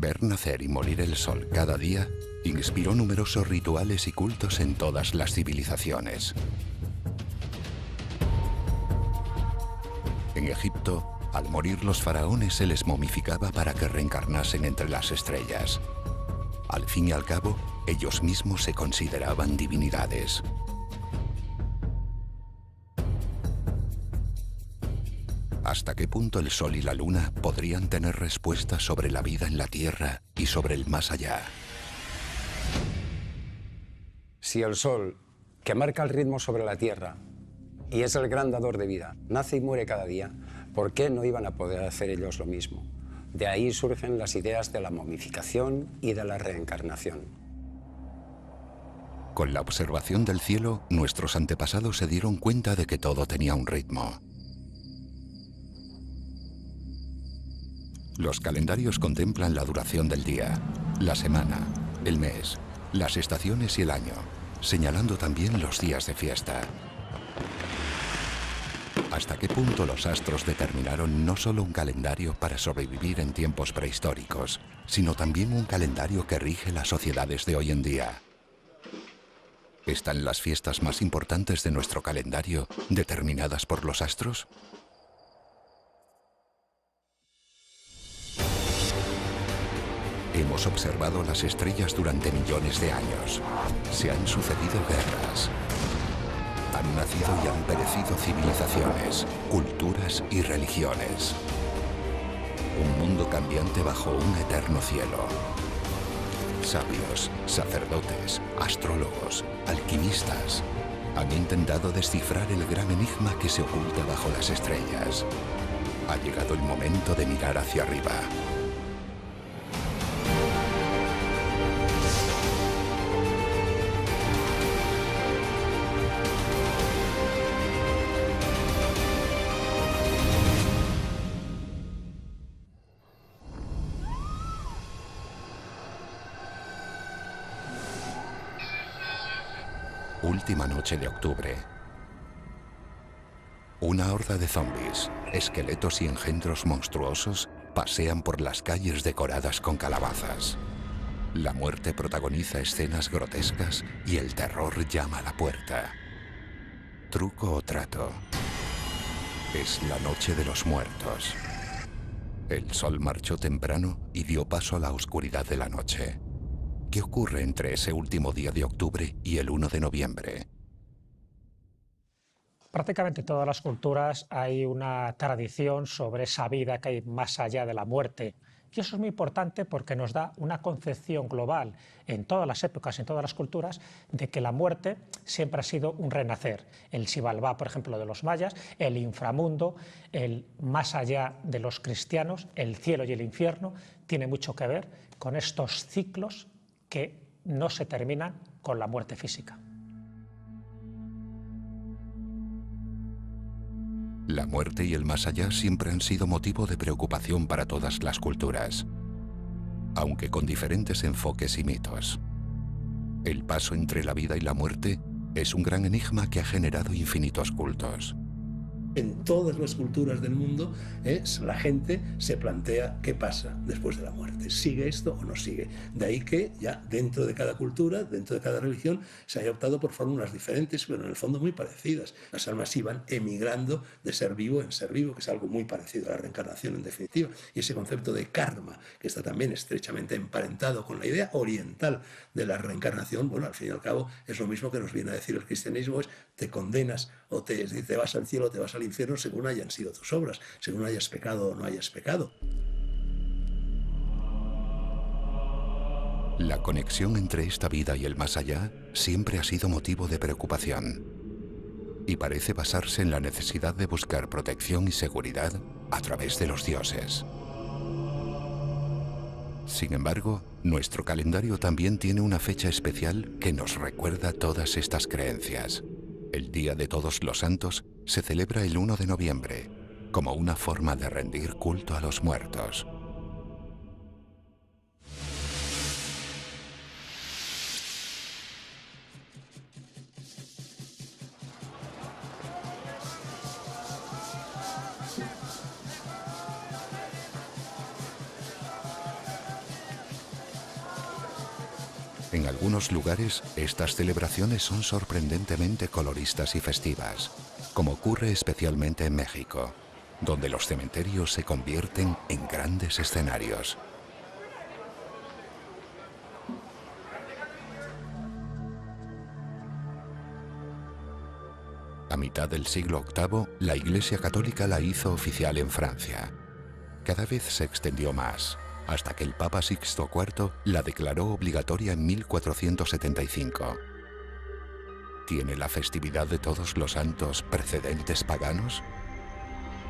Ver nacer y morir el sol cada día inspiró numerosos rituales y cultos en todas las civilizaciones. En Egipto, al morir los faraones se les momificaba para que reencarnasen entre las estrellas. Al fin y al cabo, ellos mismos se consideraban divinidades. ¿Hasta qué punto el Sol y la Luna podrían tener respuestas sobre la vida en la Tierra y sobre el más allá? Si el Sol, que marca el ritmo sobre la Tierra y es el gran dador de vida, nace y muere cada día, ¿por qué no iban a poder hacer ellos lo mismo? De ahí surgen las ideas de la momificación y de la reencarnación. Con la observación del cielo, nuestros antepasados se dieron cuenta de que todo tenía un ritmo. Los calendarios contemplan la duración del día, la semana, el mes, las estaciones y el año, señalando también los días de fiesta. ¿Hasta qué punto los astros determinaron no solo un calendario para sobrevivir en tiempos prehistóricos, sino también un calendario que rige las sociedades de hoy en día? ¿Están las fiestas más importantes de nuestro calendario determinadas por los astros? Hemos observado las estrellas durante millones de años. Se han sucedido guerras. Han nacido y han perecido civilizaciones, culturas y religiones. Un mundo cambiante bajo un eterno cielo. Sabios, sacerdotes, astrólogos, alquimistas han intentado descifrar el gran enigma que se oculta bajo las estrellas. Ha llegado el momento de mirar hacia arriba. Última noche de octubre. Una horda de zombies, esqueletos y engendros monstruosos pasean por las calles decoradas con calabazas. La muerte protagoniza escenas grotescas y el terror llama a la puerta. Truco o trato. Es la noche de los muertos. El sol marchó temprano y dio paso a la oscuridad de la noche. ¿Qué ocurre entre ese último día de octubre y el 1 de noviembre? Prácticamente en todas las culturas hay una tradición sobre esa vida que hay más allá de la muerte. Y eso es muy importante porque nos da una concepción global en todas las épocas, en todas las culturas, de que la muerte siempre ha sido un renacer. El Xibalbá, por ejemplo, de los mayas, el inframundo, el más allá de los cristianos, el cielo y el infierno, tiene mucho que ver con estos ciclos que no se terminan con la muerte física. La muerte y el más allá siempre han sido motivo de preocupación para todas las culturas, aunque con diferentes enfoques y mitos. El paso entre la vida y la muerte es un gran enigma que ha generado infinitos cultos. En todas las culturas del mundo, la gente se plantea qué pasa después de la muerte. ¿Sigue esto o no sigue? De ahí que ya dentro de cada cultura, dentro de cada religión, se haya optado por fórmulas diferentes, pero en el fondo muy parecidas. Las almas iban emigrando de ser vivo en ser vivo, que es algo muy parecido a la reencarnación en definitiva. Y ese concepto de karma, que está también estrechamente emparentado con la idea oriental de la reencarnación, bueno, al fin y al cabo es lo mismo que nos viene a decir el cristianismo, es te condenas o te vas al cielo o te vas al infierno según hayan sido tus obras, según hayas pecado o no hayas pecado. La conexión entre esta vida y el más allá siempre ha sido motivo de preocupación y parece basarse en la necesidad de buscar protección y seguridad a través de los dioses. Sin embargo, nuestro calendario también tiene una fecha especial que nos recuerda todas estas creencias. El Día de Todos los Santos se celebra el 1 de noviembre, como una forma de rendir culto a los muertos. En algunos lugares, estas celebraciones son sorprendentemente coloristas y festivas, como ocurre especialmente en México, donde los cementerios se convierten en grandes escenarios. A mitad del siglo VIII, la Iglesia Católica la hizo oficial en Francia. Cada vez se extendió más, hasta que el Papa Sixto IV la declaró obligatoria en 1475. ¿Tiene la festividad de Todos los Santos precedentes paganos?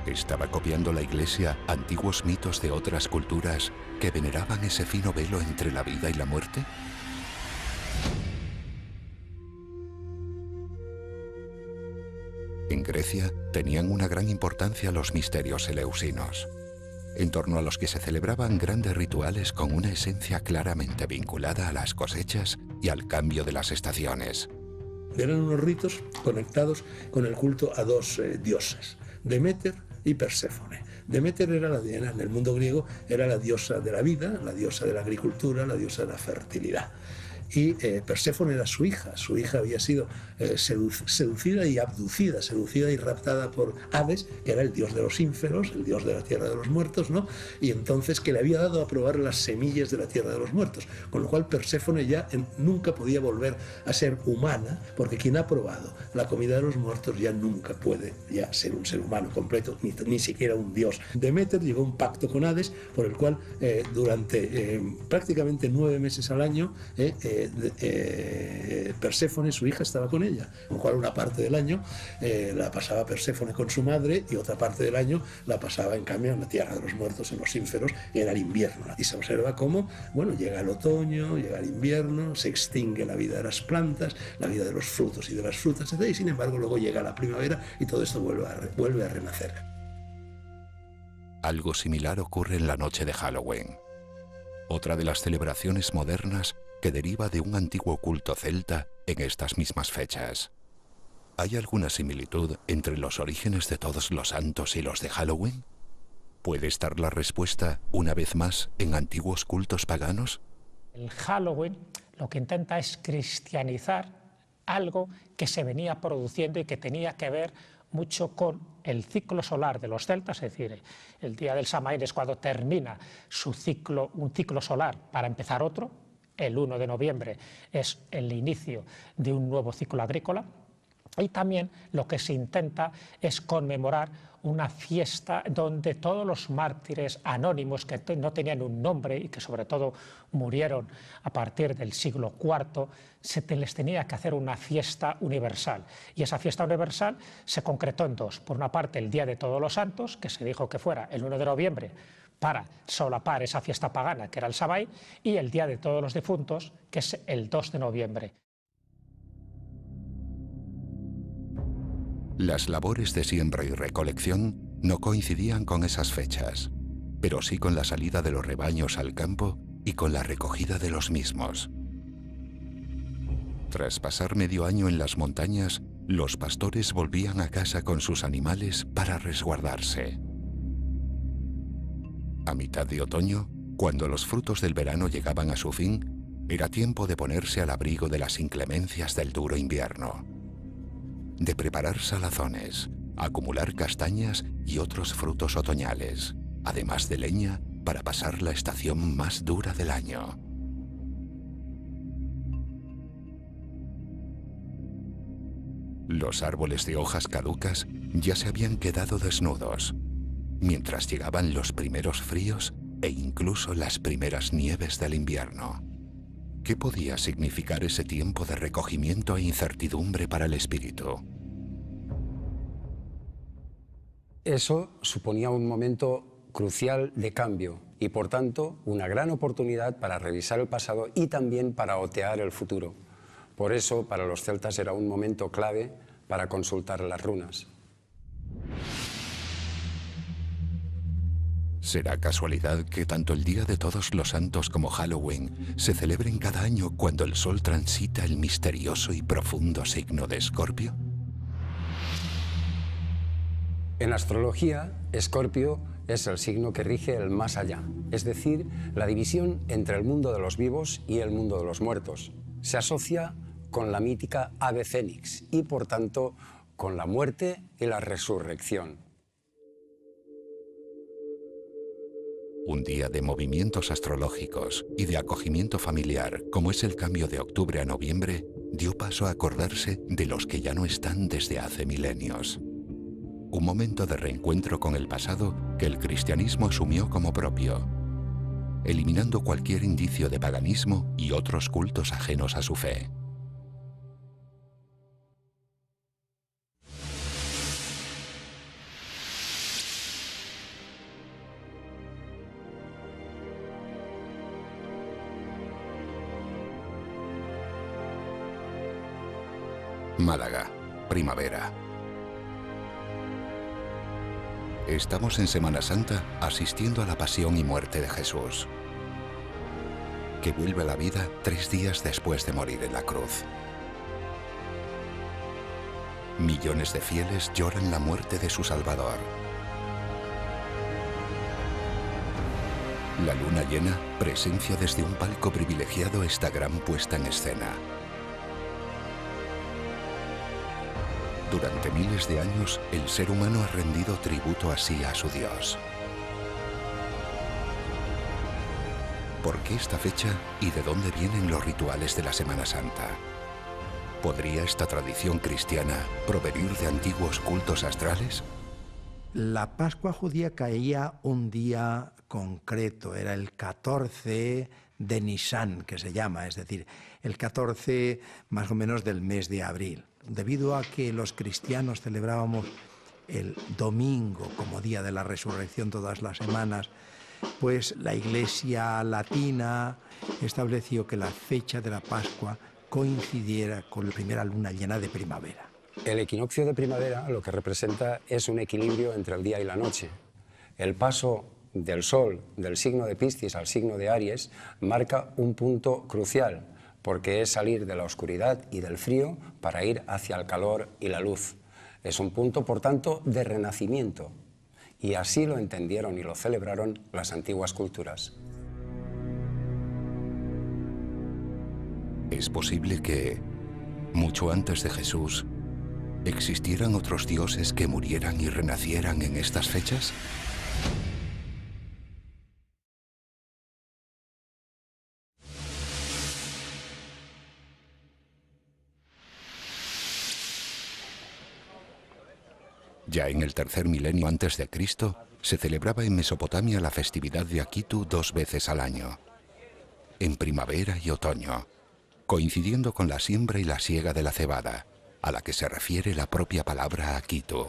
¿Estaba copiando la Iglesia antiguos mitos de otras culturas que veneraban ese fino velo entre la vida y la muerte? En Grecia tenían una gran importancia los misterios eleusinos, en torno a los que se celebraban grandes rituales con una esencia claramente vinculada a las cosechas y al cambio de las estaciones. Eran unos ritos conectados con el culto a dos diosas, Deméter y Perséfone. Deméter era en el mundo griego era la diosa de la vida, la diosa de la agricultura, la diosa de la fertilidad. Y Perséfone era su hija había sido seducida y abducida, seducida y raptada por Hades, que era el dios de los ínferos, el dios de la tierra de los muertos, ¿no? Y entonces que le había dado a probar las semillas de la tierra de los muertos, con lo cual Perséfone ya nunca podía volver a ser humana, porque quien ha probado la comida de los muertos ya nunca puede ya ser un ser humano completo, ni siquiera un dios. Deméter llegó a un pacto con Hades, por el cual durante prácticamente 9 meses al año Perséfone, su hija, estaba con ella, con lo cual una parte del año la pasaba Perséfone con su madre y otra parte del año la pasaba en cambio en la tierra de los muertos, en los ínferos, y era el invierno. Y se observa cómo, bueno, llega el otoño, llega el invierno, se extingue la vida de las plantas, la vida de los frutos y de las frutas, etc. Y sin embargo luego llega la primavera y todo esto vuelve a renacer. Algo similar ocurre en la noche de Halloween, otra de las celebraciones modernas que deriva de un antiguo culto celta en estas mismas fechas. ¿Hay alguna similitud entre los orígenes de Todos los Santos y los de Halloween? ¿Puede estar la respuesta, una vez más, en antiguos cultos paganos? El Halloween lo que intenta es cristianizar algo que se venía produciendo y que tenía que ver mucho con el ciclo solar de los celtas, es decir, el día del Samaín es cuando termina su ciclo, un ciclo solar para empezar otro. El 1 de noviembre es el inicio de un nuevo ciclo agrícola, y también lo que se intenta es conmemorar una fiesta donde todos los mártires anónimos que no tenían un nombre y que sobre todo murieron a partir del siglo IV, les tenía que hacer una fiesta universal. Y esa fiesta universal se concretó en dos. Por una parte, el Día de Todos los Santos, que se dijo que fuera el 1 de noviembre, para solapar esa fiesta pagana que era el Samhain, y el Día de Todos los Difuntos, que es el 2 de noviembre. Las labores de siembra y recolección no coincidían con esas fechas, pero sí con la salida de los rebaños al campo y con la recogida de los mismos. Tras pasar medio año en las montañas, los pastores volvían a casa con sus animales para resguardarse. A mitad de otoño, cuando los frutos del verano llegaban a su fin, era tiempo de ponerse al abrigo de las inclemencias del duro invierno, de preparar salazones, acumular castañas y otros frutos otoñales, además de leña para pasar la estación más dura del año. Los árboles de hojas caducas ya se habían quedado desnudos, mientras llegaban los primeros fríos e incluso las primeras nieves del invierno. ¿Qué podía significar ese tiempo de recogimiento e incertidumbre para el espíritu? Eso suponía un momento crucial de cambio y, por tanto, una gran oportunidad para revisar el pasado y también para otear el futuro. Por eso, para los celtas era un momento clave para consultar las runas. ¿Será casualidad que tanto el Día de Todos los Santos como Halloween se celebren cada año cuando el Sol transita el misterioso y profundo signo de Escorpio? En astrología, Escorpio es el signo que rige el más allá, es decir, la división entre el mundo de los vivos y el mundo de los muertos. Se asocia con la mítica ave fénix y, por tanto, con la muerte y la resurrección. Un día de movimientos astrológicos y de acogimiento familiar, como es el cambio de octubre a noviembre, dio paso a acordarse de los que ya no están desde hace milenios. Un momento de reencuentro con el pasado que el cristianismo asumió como propio, eliminando cualquier indicio de paganismo y otros cultos ajenos a su fe. Málaga, primavera. Estamos en Semana Santa asistiendo a la pasión y muerte de Jesús, que vuelve a la vida 3 días después de morir en la cruz. Millones de fieles lloran la muerte de su Salvador. La luna llena presencia desde un palco privilegiado esta gran puesta en escena. Durante miles de años, el ser humano ha rendido tributo así a su Dios. ¿Por qué esta fecha y de dónde vienen los rituales de la Semana Santa? ¿Podría esta tradición cristiana provenir de antiguos cultos astrales? La Pascua judía caía un día concreto, era el 14 de Nisan, que se llama, es decir, el 14 más o menos del mes de abril. Debido a que los cristianos celebrábamos el domingo como día de la resurrección todas las semanas, pues la Iglesia latina estableció que la fecha de la Pascua coincidiera con la primera luna llena de primavera. El equinoccio de primavera lo que representa es un equilibrio entre el día y la noche. El paso del Sol del signo de Piscis al signo de Aries marca un punto crucial, porque es salir de la oscuridad y del frío para ir hacia el calor y la luz. Es un punto, por tanto, de renacimiento. Y así lo entendieron y lo celebraron las antiguas culturas. ¿Es posible que, mucho antes de Jesús, existieran otros dioses que murieran y renacieran en estas fechas? Ya en el tercer milenio antes de Cristo, se celebraba en Mesopotamia la festividad de Akitu 2 veces al año, en primavera y otoño, coincidiendo con la siembra y la siega de la cebada, a la que se refiere la propia palabra Akitu.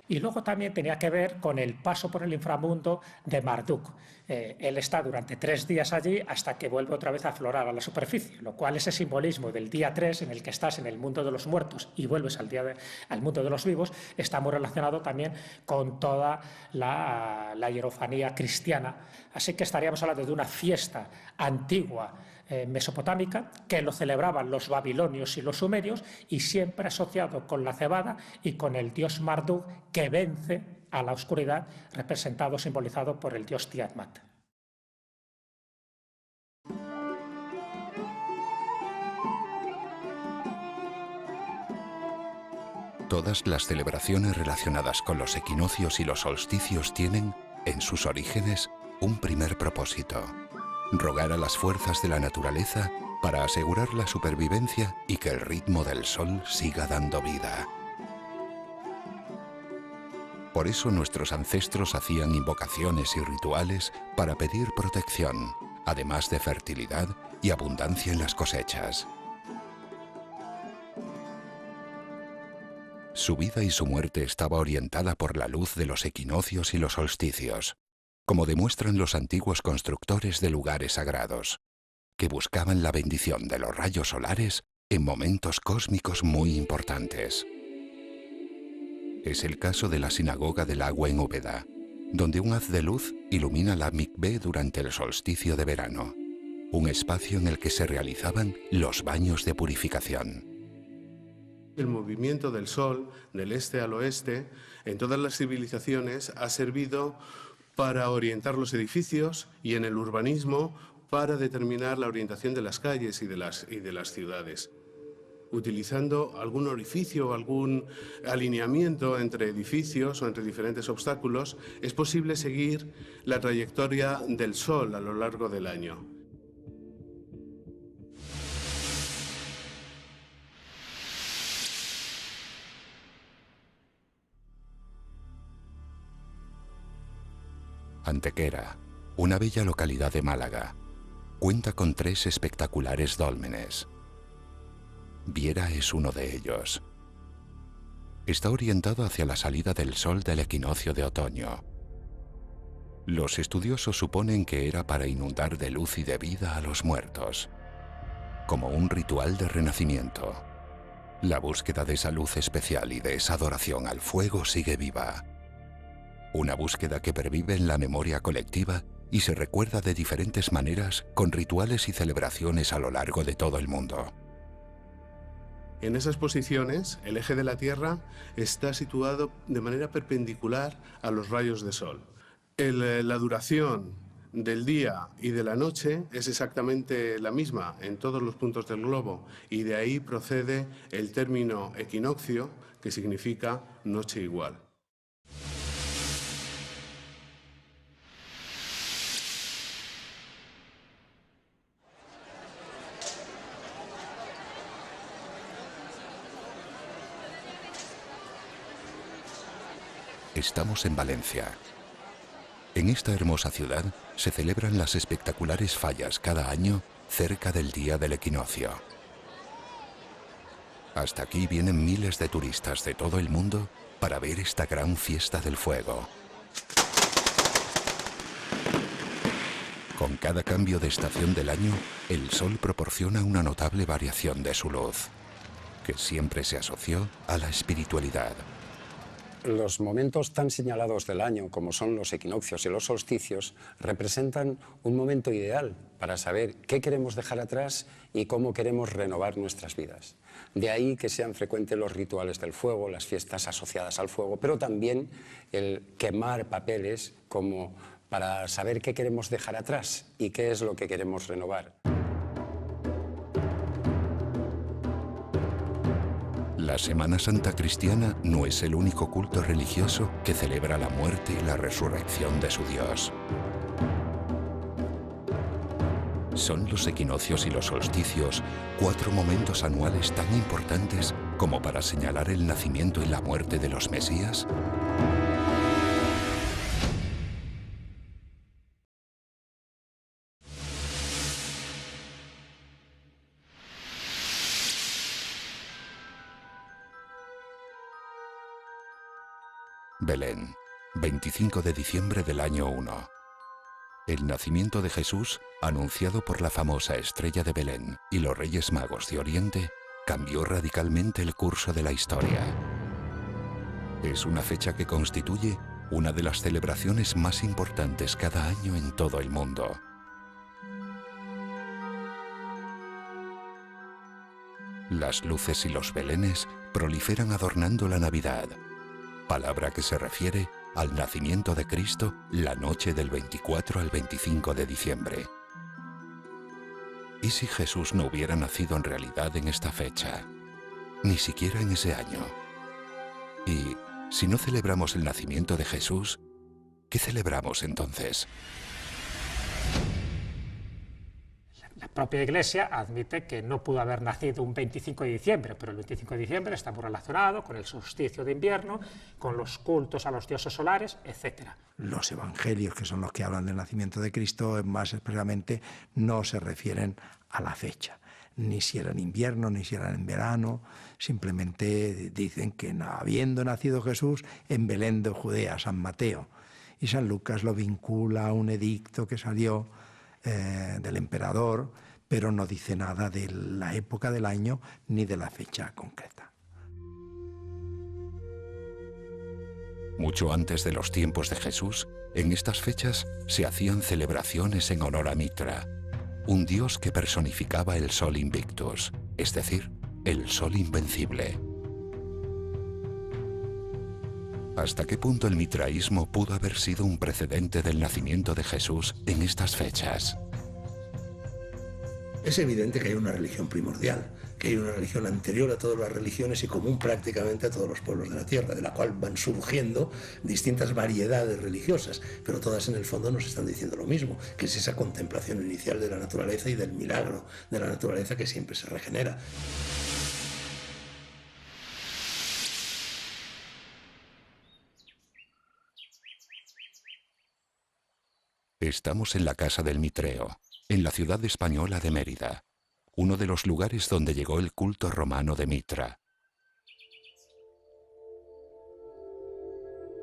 Y luego también tenía que ver con el paso por el inframundo de Marduk. Él está durante 3 días allí hasta que vuelve otra vez a aflorar a la superficie, lo cual ese simbolismo del día 3 en el que estás en el mundo de los muertos y vuelves al mundo de los vivos está muy relacionado también con toda la hierofanía cristiana. Así que estaríamos hablando de una fiesta antigua mesopotámica que lo celebraban los babilonios y los sumerios y siempre asociado con la cebada y con el dios Marduk que vence a la oscuridad, representado, simbolizado por el dios Tiamat. Todas las celebraciones relacionadas con los equinoccios y los solsticios tienen, en sus orígenes, un primer propósito: rogar a las fuerzas de la naturaleza para asegurar la supervivencia y que el ritmo del sol siga dando vida. Por eso nuestros ancestros hacían invocaciones y rituales para pedir protección, además de fertilidad y abundancia en las cosechas. Su vida y su muerte estaba orientada por la luz de los equinoccios y los solsticios, como demuestran los antiguos constructores de lugares sagrados, que buscaban la bendición de los rayos solares en momentos cósmicos muy importantes. Es el caso de la Sinagoga del Agua en Úbeda, donde un haz de luz ilumina la mikvé durante el solsticio de verano, un espacio en el que se realizaban los baños de purificación. El movimiento del Sol, del este al oeste, en todas las civilizaciones ha servido para orientar los edificios y en el urbanismo para determinar la orientación de las calles y de las ciudades. Utilizando algún orificio o algún alineamiento entre edificios o entre diferentes obstáculos, es posible seguir la trayectoria del Sol a lo largo del año. Antequera, una bella localidad de Málaga, cuenta con 3 espectaculares dólmenes. Viera es uno de ellos. Está orientado hacia la salida del sol del equinoccio de otoño. Los estudiosos suponen que era para inundar de luz y de vida a los muertos, como un ritual de renacimiento. La búsqueda de esa luz especial y de esa adoración al fuego sigue viva. Una búsqueda que pervive en la memoria colectiva y se recuerda de diferentes maneras con rituales y celebraciones a lo largo de todo el mundo. En esas posiciones, el eje de la Tierra está situado de manera perpendicular a los rayos de sol. La duración del día y de la noche es exactamente la misma en todos los puntos del globo y de ahí procede el término equinoccio, que significa noche igual. Estamos en Valencia. En esta hermosa ciudad se celebran las espectaculares fallas cada año cerca del día del equinoccio. Hasta aquí vienen miles de turistas de todo el mundo para ver esta gran fiesta del fuego. Con cada cambio de estación del año, el sol proporciona una notable variación de su luz, que siempre se asoció a la espiritualidad. Los momentos tan señalados del año, como son los equinoccios y los solsticios, representan un momento ideal para saber qué queremos dejar atrás y cómo queremos renovar nuestras vidas. De ahí que sean frecuentes los rituales del fuego, las fiestas asociadas al fuego, pero también el quemar papeles como para saber qué queremos dejar atrás y qué es lo que queremos renovar. La Semana Santa cristiana no es el único culto religioso que celebra la muerte y la resurrección de su Dios. Son los equinoccios y los solsticios 4 momentos anuales tan importantes como para señalar el nacimiento y la muerte de los Mesías. Belén, 25 de diciembre del año 1. El nacimiento de Jesús, anunciado por la famosa estrella de Belén y los Reyes Magos de Oriente, cambió radicalmente el curso de la historia. Es una fecha que constituye una de las celebraciones más importantes cada año en todo el mundo. Las luces y los belenes proliferan adornando la Navidad, palabra que se refiere al nacimiento de Cristo la noche del 24 al 25 de diciembre. ¿Y si Jesús no hubiera nacido en realidad en esta fecha? Ni siquiera en ese año. Y si no celebramos el nacimiento de Jesús, ¿qué celebramos entonces? La propia Iglesia admite que no pudo haber nacido un 25 de diciembre, pero el 25 de diciembre está muy relacionado con el solsticio de invierno, con los cultos a los dioses solares, etc. Los evangelios, que son los que hablan del nacimiento de Cristo, más expresamente no se refieren a la fecha, ni si era en invierno, ni si era en verano, simplemente dicen que habiendo nacido Jesús en Belén de Judea, San Mateo, y San Lucas lo vincula a un edicto que salió del emperador, pero no dice nada de la época del año ni de la fecha concreta. Mucho antes de los tiempos de Jesús, en estas fechas se hacían celebraciones en honor a Mitra, un dios que personificaba el Sol Invictus, es decir, el Sol Invencible. ¿Hasta qué punto el mitraísmo pudo haber sido un precedente del nacimiento de Jesús en estas fechas? Es evidente que hay una religión primordial, que hay una religión anterior a todas las religiones y común prácticamente a todos los pueblos de la tierra, de la cual van surgiendo distintas variedades religiosas, pero todas en el fondo nos están diciendo lo mismo, que es esa contemplación inicial de la naturaleza y del milagro de la naturaleza que siempre se regenera. Estamos en la Casa del Mitreo, en la ciudad española de Mérida, uno de los lugares donde llegó el culto romano de Mitra.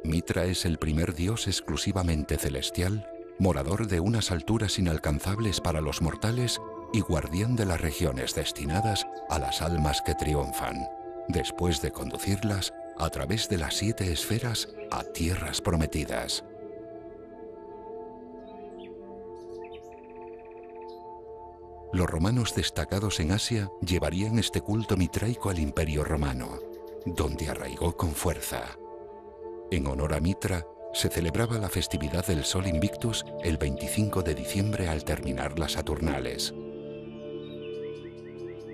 Mitra es el primer dios exclusivamente celestial, morador de unas alturas inalcanzables para los mortales y guardián de las regiones destinadas a las almas que triunfan, después de conducirlas a través de las 7 esferas a tierras prometidas. Los romanos destacados en Asia llevarían este culto mitraico al Imperio Romano, donde arraigó con fuerza. En honor a Mitra, se celebraba la festividad del Sol Invictus el 25 de diciembre al terminar las Saturnales.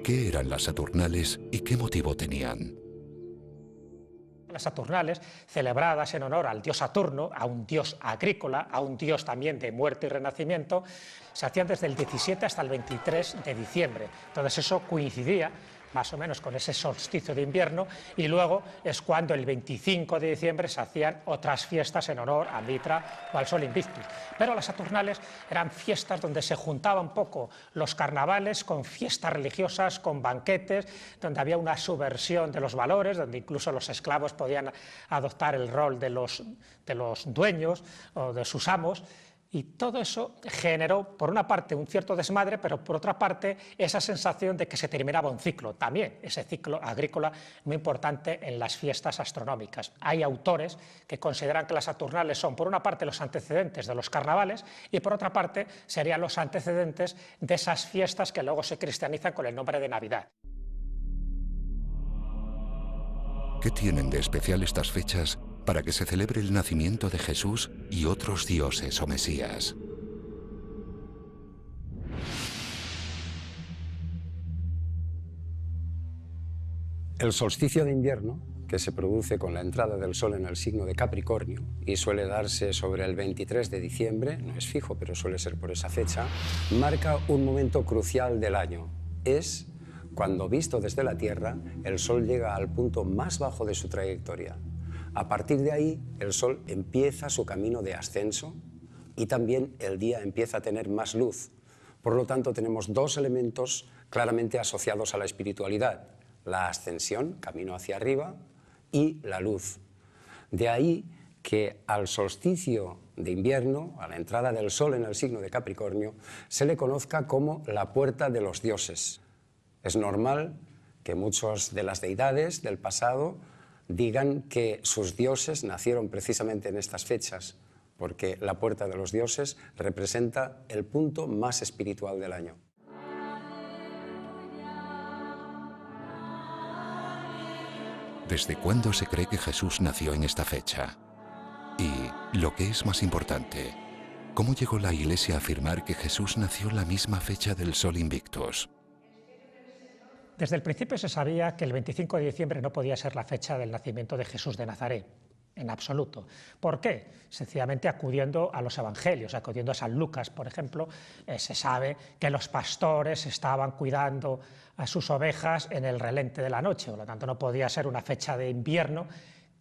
¿Qué eran las Saturnales y qué motivo tenían? Las Saturnales, celebradas en honor al dios Saturno, a un dios agrícola, a un dios también de muerte y renacimiento, se hacían desde el 17 hasta el 23 de diciembre. Entonces eso coincidía más o menos con ese solsticio de invierno, y luego es cuando el 25 de diciembre se hacían otras fiestas en honor a Mitra o al Sol Invictus. Pero las Saturnales eran fiestas donde se juntaban un poco los carnavales con fiestas religiosas, con banquetes, donde había una subversión de los valores, donde incluso los esclavos podían adoptar el rol de los dueños o de sus amos. Y todo eso generó, por una parte, un cierto desmadre, pero por otra parte, esa sensación de que se terminaba un ciclo. También ese ciclo agrícola muy importante en las fiestas astronómicas. Hay autores que consideran que las Saturnales son, por una parte, los antecedentes de los carnavales y, por otra parte, serían los antecedentes de esas fiestas que luego se cristianizan con el nombre de Navidad. ¿Qué tienen de especial estas fechas para que se celebre el nacimiento de Jesús y otros dioses o mesías? El solsticio de invierno, que se produce con la entrada del Sol en el signo de Capricornio y suele darse sobre el 23 de diciembre, no es fijo, pero suele ser por esa fecha, marca un momento crucial del año. Es cuando, visto desde la Tierra, el Sol llega al punto más bajo de su trayectoria. A partir de ahí, el Sol empieza su camino de ascenso y también el día empieza a tener más luz. Por lo tanto, tenemos dos elementos claramente asociados a la espiritualidad: la ascensión, camino hacia arriba, y la luz. De ahí que al solsticio de invierno, a la entrada del Sol en el signo de Capricornio, se le conozca como la puerta de los dioses. Es normal que muchas de las deidades del pasado digan que sus dioses nacieron precisamente en estas fechas, porque la puerta de los dioses representa el punto más espiritual del año. ¿Desde cuándo se cree que Jesús nació en esta fecha? Y, lo que es más importante, ¿cómo llegó la Iglesia a afirmar que Jesús nació en la misma fecha del Sol Invictus? Desde el principio se sabía que el 25 de diciembre no podía ser la fecha del nacimiento de Jesús de Nazaret, en absoluto. ¿Por qué? Sencillamente acudiendo a los evangelios, acudiendo a San Lucas, por ejemplo, se sabe que los pastores estaban cuidando a sus ovejas en el relente de la noche, por lo tanto no podía ser una fecha de invierno,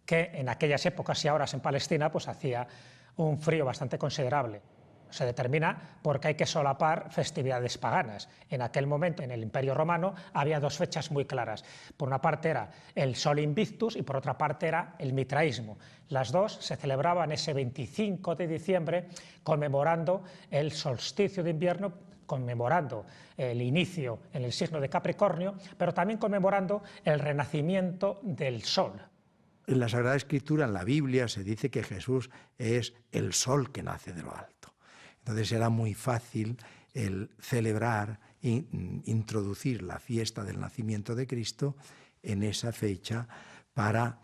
que en aquellas épocas y ahora en Palestina pues hacía un frío bastante considerable. Se determina porque hay que solapar festividades paganas. En aquel momento, en el Imperio Romano, había dos fechas muy claras. Por una parte era el Sol Invictus y por otra parte era el mitraísmo. Las dos se celebraban ese 25 de diciembre, conmemorando el solsticio de invierno, conmemorando el inicio en el signo de Capricornio, pero también conmemorando el renacimiento del Sol. En la Sagrada Escritura, en la Biblia, se dice que Jesús es el sol que nace de lo alto. Entonces era muy fácil el celebrar e introducir la fiesta del nacimiento de Cristo en esa fecha para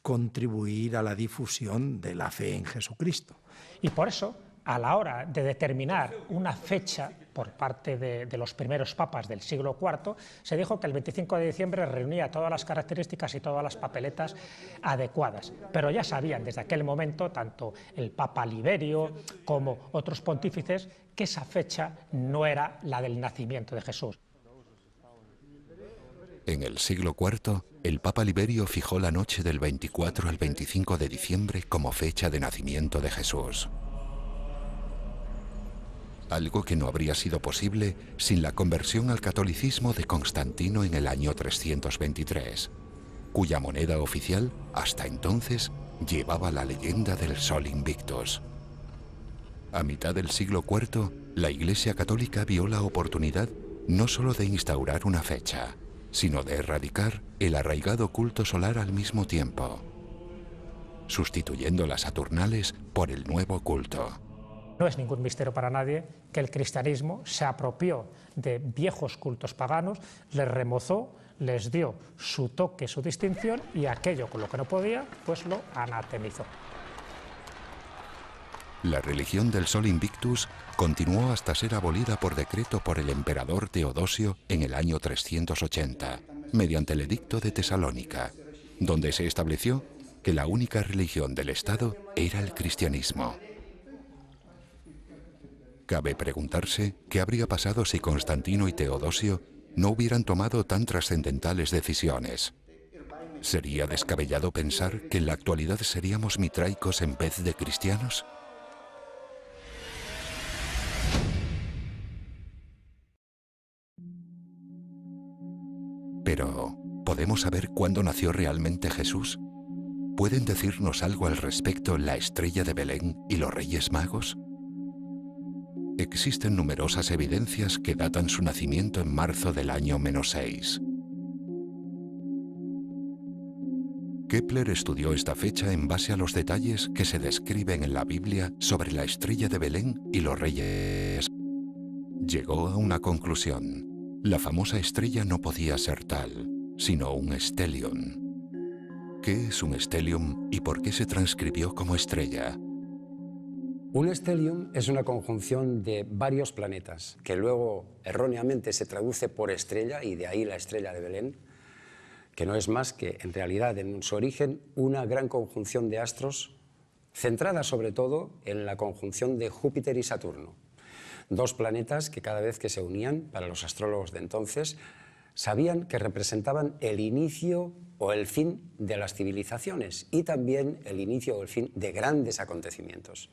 contribuir a la difusión de la fe en Jesucristo. Y por eso, a la hora de determinar una fecha por parte de los primeros papas del siglo IV, se dijo que el 25 de diciembre reunía todas las características y todas las papeletas adecuadas. Pero ya sabían desde aquel momento, tanto el Papa Liberio como otros pontífices, que esa fecha no era la del nacimiento de Jesús. En el siglo IV, el Papa Liberio fijó la noche del 24 al 25 de diciembre como fecha de nacimiento de Jesús. Algo que no habría sido posible sin la conversión al catolicismo de Constantino en el año 323, cuya moneda oficial, hasta entonces, llevaba la leyenda del Sol Invictus. A mitad del siglo IV, la Iglesia Católica vio la oportunidad no solo de instaurar una fecha, sino de erradicar el arraigado culto solar al mismo tiempo, sustituyendo las Saturnales por el nuevo culto. No es ningún misterio para nadie que el cristianismo se apropió de viejos cultos paganos, les remozó, les dio su toque, su distinción, y aquello con lo que no podía, pues lo anatemizó. La religión del Sol Invictus continuó hasta ser abolida por decreto por el emperador Teodosio en el año 380, mediante el Edicto de Tesalónica, donde se estableció que la única religión del Estado era el cristianismo. Cabe preguntarse qué habría pasado si Constantino y Teodosio no hubieran tomado tan trascendentales decisiones. ¿Sería descabellado pensar que en la actualidad seríamos mitraicos en vez de cristianos? Pero, ¿podemos saber cuándo nació realmente Jesús? ¿Pueden decirnos algo al respecto la estrella de Belén y los Reyes Magos? Existen numerosas evidencias que datan su nacimiento en marzo del año -6. Kepler estudió esta fecha en base a los detalles que se describen en la Biblia sobre la estrella de Belén y los reyes. Llegó a una conclusión. La famosa estrella no podía ser tal, sino un stellium. ¿Qué es un stellium y por qué se transcribió como estrella? Un stellium es una conjunción de varios planetas, que luego erróneamente se traduce por estrella, y de ahí la estrella de Belén, que no es más que, en realidad, en su origen, una gran conjunción de astros, centrada sobre todo en la conjunción de Júpiter y Saturno. Dos planetas que cada vez que se unían, para los astrólogos de entonces, sabían que representaban el inicio o el fin de las civilizaciones y también el inicio o el fin de grandes acontecimientos.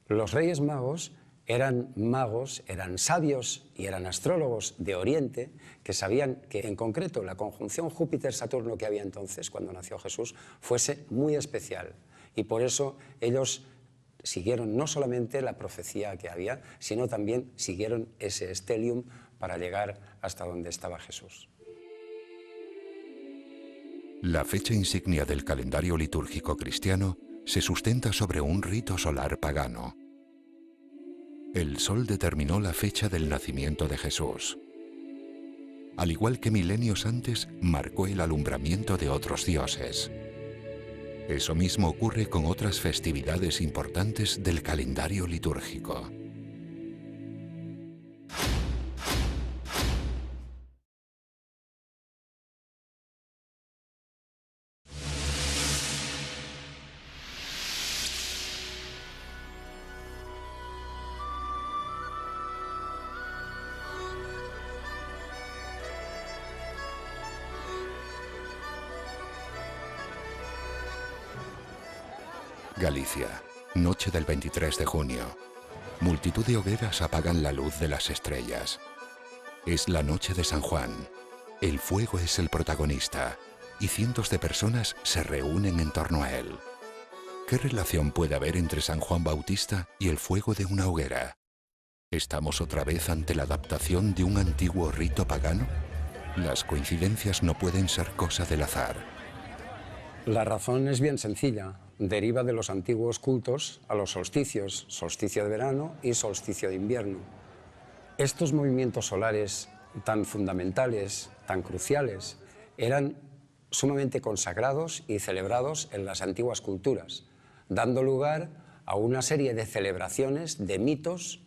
Los Reyes Magos, eran sabios y eran astrólogos de Oriente que sabían que en concreto la conjunción Júpiter-Saturno que había entonces, cuando nació Jesús, fuese muy especial. Y por eso ellos siguieron no solamente la profecía que había, sino también siguieron ese stellium para llegar hasta donde estaba Jesús. La fecha insignia del calendario litúrgico cristiano se sustenta sobre un rito solar pagano. El sol determinó la fecha del nacimiento de Jesús. Al igual que milenios antes, marcó el alumbramiento de otros dioses. Eso mismo ocurre con otras festividades importantes del calendario litúrgico. Galicia, noche del 23 de junio. Multitud de hogueras apagan la luz de las estrellas. Es la noche de San Juan. El fuego es el protagonista y cientos de personas se reúnen en torno a él. ¿Qué relación puede haber entre San Juan Bautista y el fuego de una hoguera? ¿Estamos otra vez ante la adaptación de un antiguo rito pagano? Las coincidencias no pueden ser cosa del azar. La razón es bien sencilla. Deriva de los antiguos cultos a los solsticios, solsticio de verano y solsticio de invierno. Estos movimientos solares tan fundamentales, tan cruciales, eran sumamente consagrados y celebrados en las antiguas culturas, dando lugar a una serie de celebraciones, de mitos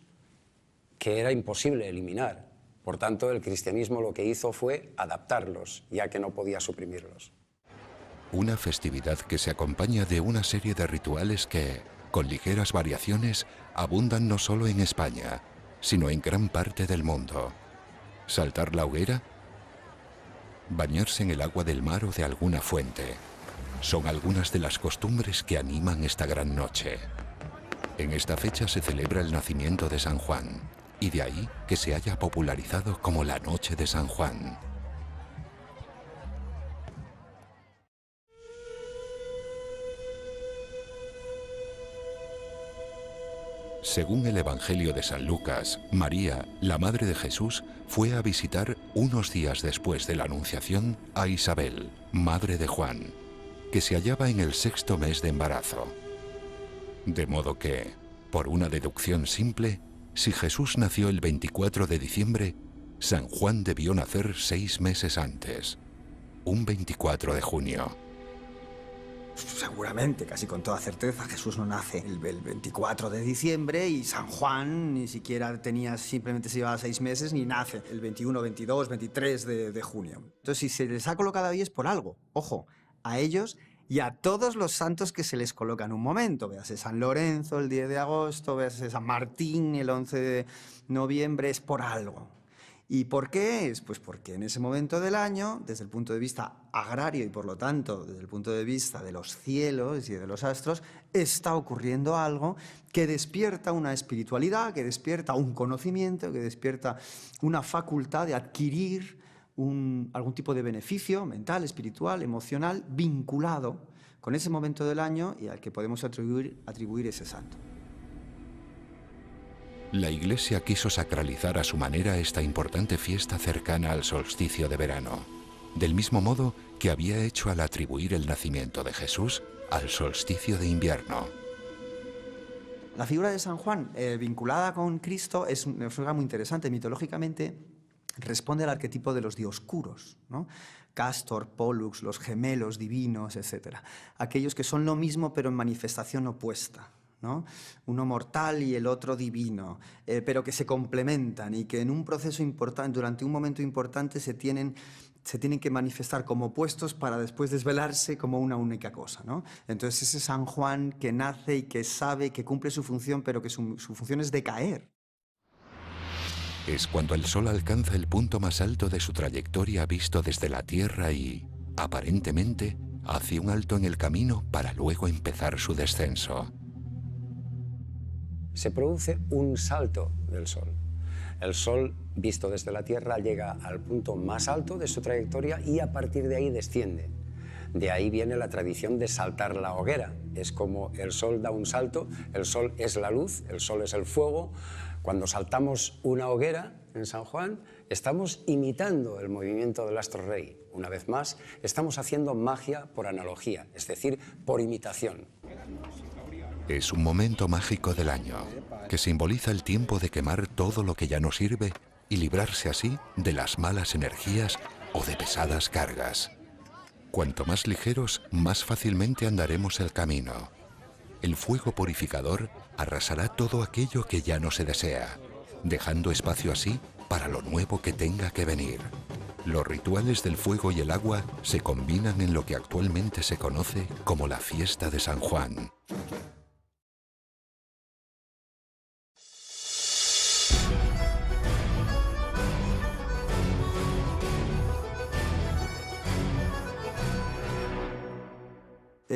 que era imposible eliminar. Por tanto, el cristianismo lo que hizo fue adaptarlos, ya que no podía suprimirlos. Una festividad que se acompaña de una serie de rituales que, con ligeras variaciones, abundan no solo en España, sino en gran parte del mundo. Saltar la hoguera, bañarse en el agua del mar o de alguna fuente, son algunas de las costumbres que animan esta gran noche. En esta fecha se celebra el nacimiento de San Juan, y de ahí que se haya popularizado como la Noche de San Juan. Según el Evangelio de San Lucas, María, la madre de Jesús, fue a visitar unos días después de la Anunciación a Isabel, madre de Juan, que se hallaba en el 6º mes de embarazo. De modo que, por una deducción simple, si Jesús nació el 24 de diciembre, San Juan debió nacer 6 meses antes, un 24 de junio. Seguramente, casi con toda certeza, Jesús no nace el 24 de diciembre y San Juan ni siquiera simplemente se llevaba 6 meses, ni nace el 21, 22, 23 de junio. Entonces, si se les ha colocado ahí es por algo. Ojo, a ellos y a todos los santos que se les coloca en un momento. Véase San Lorenzo el 10 de agosto, véase San Martín el 11 de noviembre, es por algo. ¿Y por qué es? Pues porque en ese momento del año, desde el punto de vista agrario y por lo tanto desde el punto de vista de los cielos y de los astros, está ocurriendo algo que despierta una espiritualidad, que despierta un conocimiento, que despierta una facultad de adquirir algún tipo de beneficio mental, espiritual, emocional, vinculado con ese momento del año y al que podemos atribuir ese santo. La Iglesia quiso sacralizar a su manera esta importante fiesta cercana al solsticio de verano, del mismo modo que había hecho al atribuir el nacimiento de Jesús al solsticio de invierno. La figura de San Juan, vinculada con Cristo, es una figura muy interesante. Mitológicamente responde al arquetipo de los dioscuros, ¿no? Castor, Pollux, los gemelos divinos, etc. Aquellos que son lo mismo pero en manifestación opuesta, ¿no? Uno mortal y el otro divino, pero que se complementan y que en un proceso importante, durante un momento importante, se tienen que manifestar como opuestos para después desvelarse como una única cosa, ¿no? Entonces ese San Juan que nace y que sabe que cumple su función, pero que su función es decaer. Es cuando el Sol alcanza el punto más alto de su trayectoria visto desde la Tierra y, aparentemente, hace un alto en el camino para luego empezar su descenso. Se produce un salto del Sol. El Sol, visto desde la Tierra, llega al punto más alto de su trayectoria y a partir de ahí desciende. De ahí viene la tradición de saltar la hoguera. Es como el Sol da un salto, el Sol es la luz, el Sol es el fuego. Cuando saltamos una hoguera en San Juan, estamos imitando el movimiento del astro rey. Una vez más, estamos haciendo magia por analogía, es decir, por imitación. Es un momento mágico del año, que simboliza el tiempo de quemar todo lo que ya no sirve y librarse así de las malas energías o de pesadas cargas. Cuanto más ligeros, más fácilmente andaremos el camino. El fuego purificador arrasará todo aquello que ya no se desea, dejando espacio así para lo nuevo que tenga que venir. Los rituales del fuego y el agua se combinan en lo que actualmente se conoce como la fiesta de San Juan.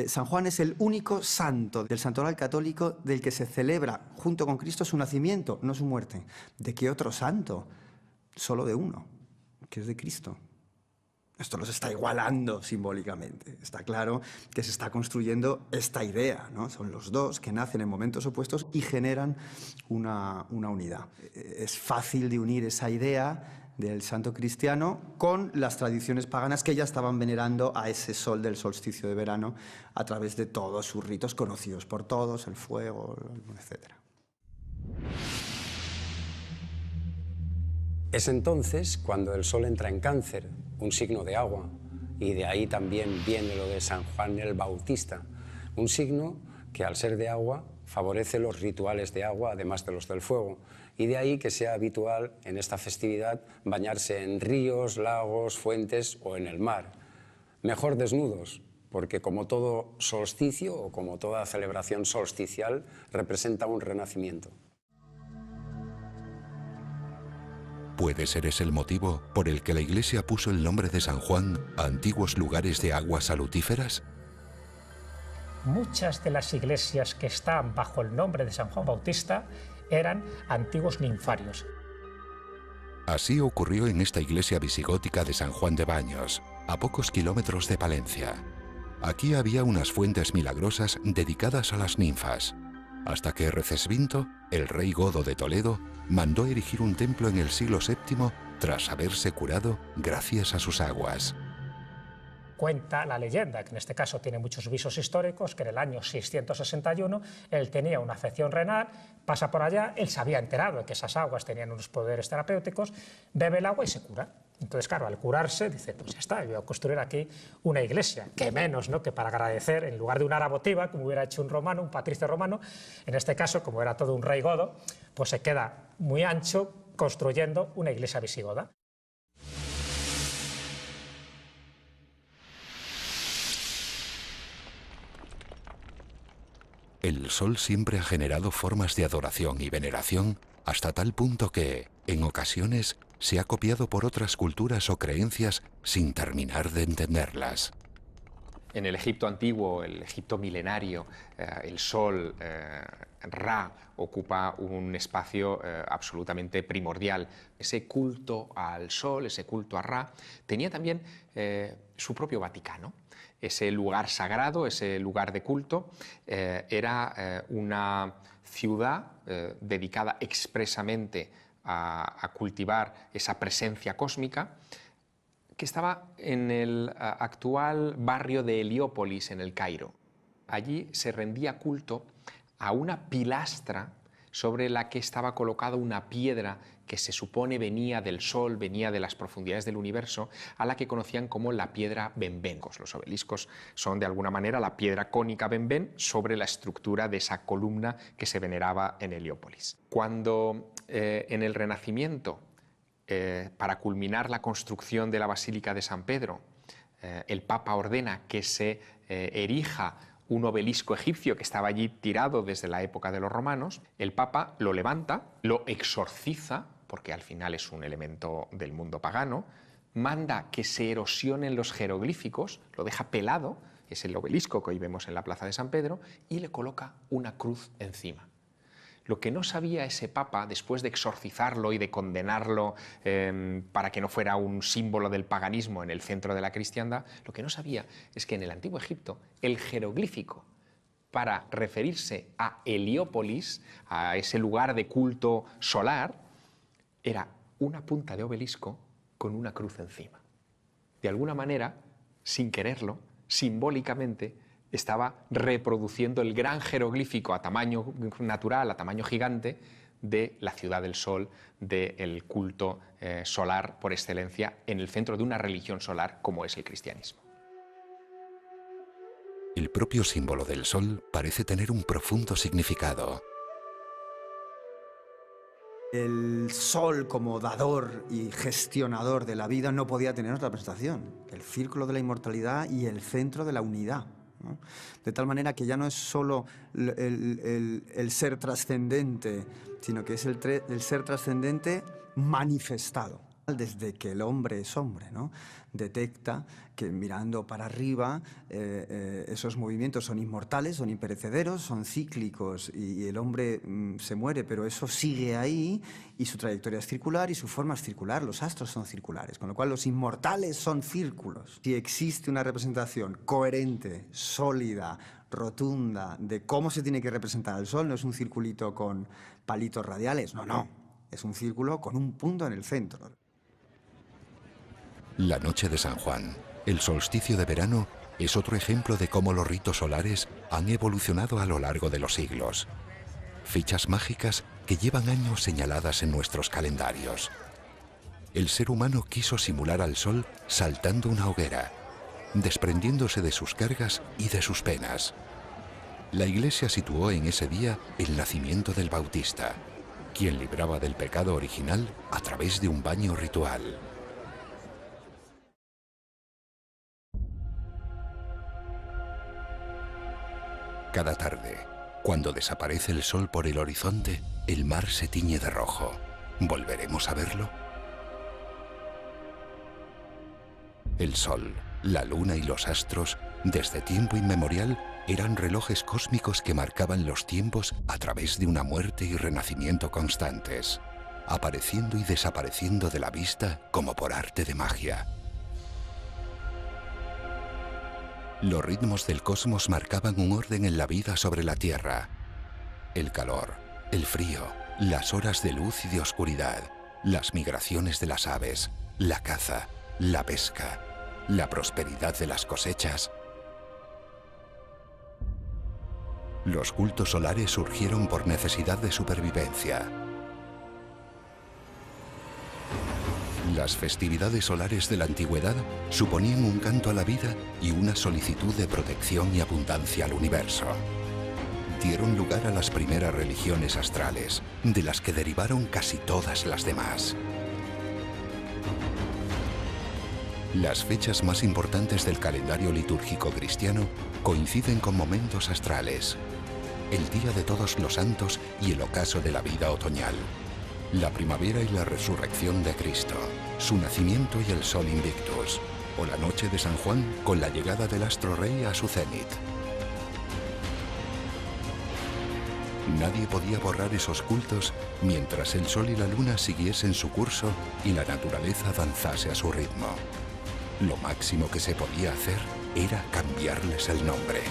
San Juan es el único santo del santoral católico del que se celebra junto con Cristo su nacimiento, no su muerte. ¿De qué otro santo? Solo de uno, que es de Cristo. Esto los está igualando simbólicamente. Está claro que se está construyendo esta idea, ¿no? Son los dos que nacen en momentos opuestos y generan una unidad. Es fácil de unir esa idea del santo cristiano con las tradiciones paganas que ya estaban venerando a ese sol del solsticio de verano a través de todos sus ritos conocidos por todos, el fuego, etc. Es entonces cuando el Sol entra en Cáncer, un signo de agua, y de ahí también viene lo de San Juan el Bautista, un signo que al ser de agua favorece los rituales de agua, además de los del fuego, y de ahí que sea habitual en esta festividad bañarse en ríos, lagos, fuentes o en el mar. Mejor desnudos, porque como todo solsticio o como toda celebración solsticial representa un renacimiento. ¿Puede ser ese el motivo por el que la Iglesia puso el nombre de San Juan a antiguos lugares de aguas salutíferas? Muchas de las iglesias que están bajo el nombre de San Juan Bautista eran antiguos ninfarios. Así ocurrió en esta iglesia visigótica de San Juan de Baños, a pocos kilómetros de Palencia. Aquí había unas fuentes milagrosas dedicadas a las ninfas, hasta que Recesvinto, el rey godo de Toledo, mandó erigir un templo en el siglo VII tras haberse curado gracias a sus aguas. Cuenta la leyenda, que en este caso tiene muchos visos históricos, que en el año 661 él tenía una afección renal, pasa por allá, él se había enterado de que esas aguas tenían unos poderes terapéuticos, bebe el agua y se cura. Entonces, claro, al curarse, dice, pues ya está, voy a construir aquí una iglesia, que menos, ¿no?, que para agradecer, en lugar de una votiva, como hubiera hecho un romano, un patricio romano, en este caso, como era todo un rey godo, pues se queda muy ancho construyendo una iglesia visigoda. El sol siempre ha generado formas de adoración y veneración hasta tal punto que, en ocasiones, se ha copiado por otras culturas o creencias sin terminar de entenderlas. En el Egipto antiguo, el Egipto milenario, el sol, Ra, ocupa un espacio absolutamente primordial. Ese culto al sol, ese culto a Ra, tenía también su propio Vaticano. Ese lugar sagrado, ese lugar de culto, era una ciudad dedicada expresamente a cultivar esa presencia cósmica, que estaba en el actual barrio de Heliópolis, en el Cairo. Allí se rendía culto a una pilastra sobre la que estaba colocada una piedra que se supone venía del sol, venía de las profundidades del universo, a la que conocían como la piedra Benben. Los obeliscos son de alguna manera la piedra cónica Benben sobre la estructura de esa columna que se veneraba en Heliópolis. Cuando en el Renacimiento, para culminar la construcción de la Basílica de San Pedro, el Papa ordena que se erija un obelisco egipcio que estaba allí tirado desde la época de los romanos, el Papa lo levanta, lo exorciza, porque al final es un elemento del mundo pagano, manda que se erosionen los jeroglíficos, lo deja pelado, es el obelisco que hoy vemos en la Plaza de San Pedro, y le coloca una cruz encima. Lo que no sabía ese papa, después de exorcizarlo y de condenarlo para que no fuera un símbolo del paganismo en el centro de la cristiandad, lo que no sabía es que en el antiguo Egipto el jeroglífico para referirse a Heliópolis, a ese lugar de culto solar, era una punta de obelisco con una cruz encima. De alguna manera, sin quererlo, simbólicamente, estaba reproduciendo el gran jeroglífico a tamaño natural, a tamaño gigante, de la ciudad del sol, del culto solar por excelencia, en el centro de una religión solar como es el cristianismo. El propio símbolo del sol parece tener un profundo significado. El sol como dador y gestionador de la vida no podía tener otra representación que el círculo de la inmortalidad y el centro de la unidad, ¿no? De tal manera que ya no es solo el ser trascendente, sino que es el ser trascendente manifestado. Desde que el hombre es hombre, ¿no? Detecta que mirando para arriba esos movimientos son inmortales, son imperecederos, son cíclicos y el hombre se muere, pero eso sigue ahí y su trayectoria es circular y su forma es circular, los astros son circulares, con lo cual los inmortales son círculos. Si existe una representación coherente, sólida, rotunda de cómo se tiene que representar el sol, no es un circulito con palitos radiales, no, es un círculo con un punto en el centro. La noche de San Juan, el solsticio de verano, es otro ejemplo de cómo los ritos solares han evolucionado a lo largo de los siglos. Fichas mágicas que llevan años señaladas en nuestros calendarios. El ser humano quiso simular al sol saltando una hoguera desprendiéndose de sus cargas y de sus penas. La Iglesia situó en ese día el nacimiento del Bautista, quien libraba del pecado original a través de un baño ritual. Cada tarde, cuando desaparece el sol por el horizonte, el mar se tiñe de rojo. ¿Volveremos a verlo? El sol, la luna y los astros, desde tiempo inmemorial, eran relojes cósmicos que marcaban los tiempos a través de una muerte y renacimiento constantes, apareciendo y desapareciendo de la vista como por arte de magia. Los ritmos del cosmos marcaban un orden en la vida sobre la Tierra. El calor, el frío, las horas de luz y de oscuridad, las migraciones de las aves, la caza, la pesca, la prosperidad de las cosechas. Los cultos solares surgieron por necesidad de supervivencia. Las festividades solares de la antigüedad suponían un canto a la vida y una solicitud de protección y abundancia al universo. Dieron lugar a las primeras religiones astrales, de las que derivaron casi todas las demás. Las fechas más importantes del calendario litúrgico cristiano coinciden con momentos astrales. El Día de Todos los Santos y el ocaso de la vida otoñal. La primavera y la resurrección de Cristo. Su nacimiento y el sol invictus. O la noche de San Juan con la llegada del astro rey a su cenit. Nadie podía borrar esos cultos mientras el sol y la luna siguiesen su curso y la naturaleza danzase a su ritmo. Lo máximo que se podía hacer era cambiarles el nombre.